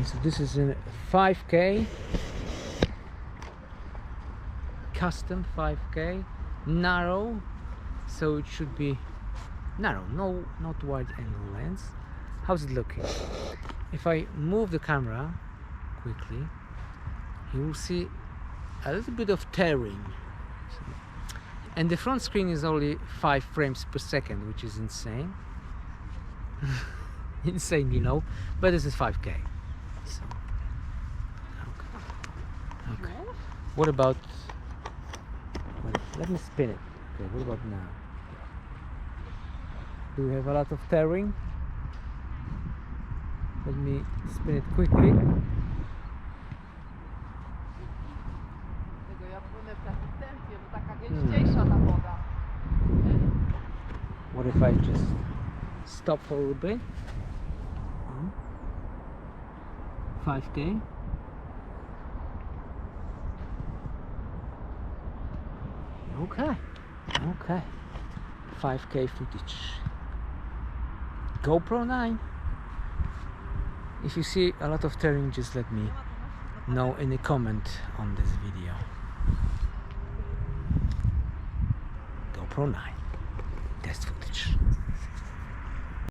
So this is a 5K custom 5K narrow, so it should be narrow, no, not wide angle lens. How's it looking? If I move the camera quickly, you will see a little bit of tearing, and the front screen is only 5 frames per second, which is insane. Insanely low, but this is 5K. So okay. What about, wait, let me spin it. Okay, what about now? Do we have a lot of tearing? Let me spin it quickly. What if I just stop for a little bit? 5K. Okay. 5K footage. GoPro 9. If you see a lot of tearing, just let me know in a comment on this video. GoPro 9.